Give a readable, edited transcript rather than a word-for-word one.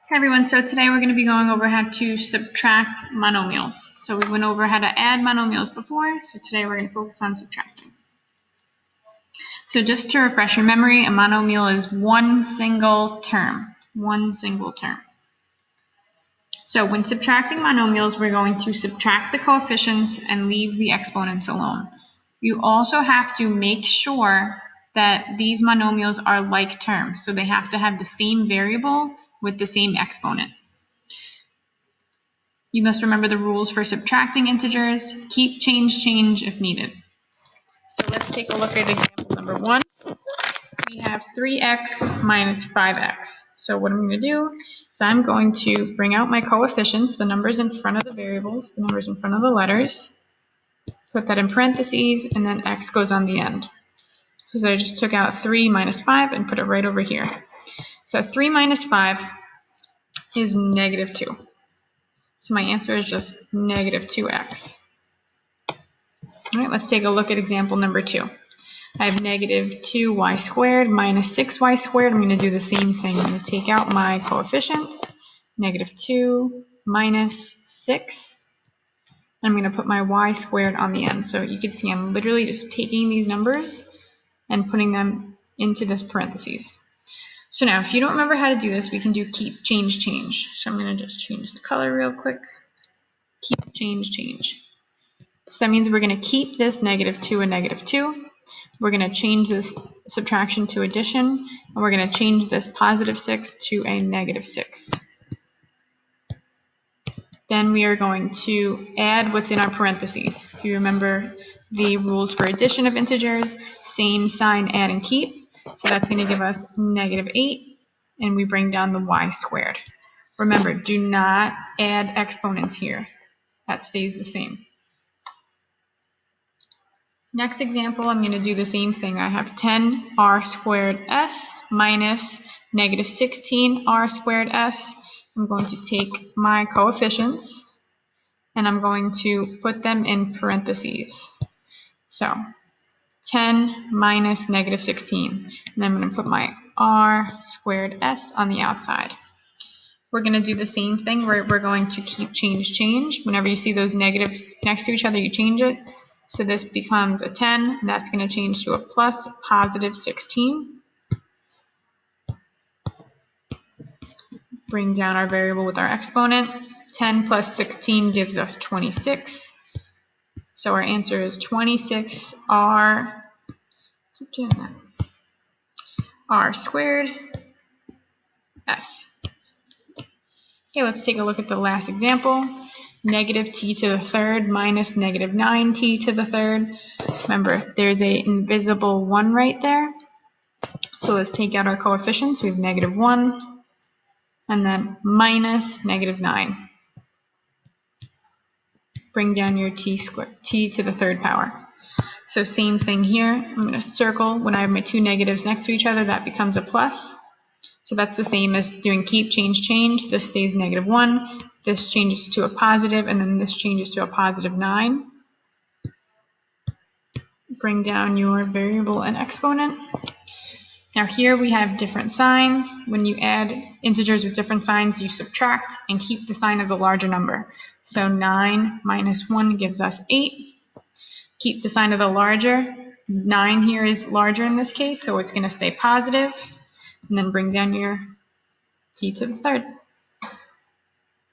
Hi everyone, so today we're going to be going over how to subtract monomials. So we went over how to add monomials before, so today we're going to focus on subtracting. So just to refresh your memory, a monomial is one single term. So when subtracting monomials, we're going to subtract the coefficients and leave the exponents alone. You also have to make sure that these monomials are like terms, so they have to have the same variable with the same exponent. You must remember the rules for subtracting integers. Keep, change if needed. So let's take a look at example number 1. We have 3x minus 5x. So what I'm going to do is I'm going to bring out my coefficients, the numbers in front of the variables, the numbers in front of the letters, put that in parentheses, and then x goes on the end. So I just took out 3 minus 5 and put it right over here. So 3 minus 5 is negative 2. So my answer is just negative 2x. All right, let's take a look at example number 2. I have negative 2y squared minus 6y squared. I'm going to do the same thing. I'm going to take out my coefficients, negative 2 minus 6. I'm going to put my y squared on the end. So you can see I'm literally just taking these numbers and putting them into this parentheses. So now if you don't remember how to do this, we can do keep, change. So I'm going to just change the color real quick. Keep, change. So that means we're going to keep this negative 2 and negative 2. We're going to change this subtraction to addition, and we're going to change this positive 6 to a negative 6. Then we are going to add what's in our parentheses. If you remember the rules for addition of integers, same sign, add, and keep. So that's going to give us negative 8, and we bring down the y squared. Remember, do not add exponents here. That stays the same. Next example, I'm going to do the same thing. I have 10r squared s minus negative 16r squared s. I'm going to take my coefficients and I'm going to put them in parentheses. So 10 minus negative 16. And I'm going to put my r squared s on the outside. We're going to do the same thing where we're going to keep, change. Whenever you see those negatives next to each other, you change it. So this becomes a 10, and that's going to change to a plus positive 16. Bring down our variable with our exponent. 10 plus 16 gives us 26. So our answer is 26r, keep doing that, r squared s. Okay, let's take a look at the last example. Negative t to the third minus negative 9t to the third. Remember, there's an invisible 1 right there. So let's take out our coefficients. We have negative 1 and then minus negative 9. Bring down your t to the third power. So same thing here. I'm going to circle when I have my two negatives next to each other. That becomes a plus. So that's the same as doing keep, change. This stays negative 1. This changes to a positive, and then this changes to a positive 9. Bring down your variable and exponent. Now here we have different signs. When you add integers with different signs, you subtract and keep the sign of the larger number. So 9 minus 1 gives us 8. Keep the sign of the larger. 9 here is larger in this case, so it's going to stay positive. And then bring down your t to the third.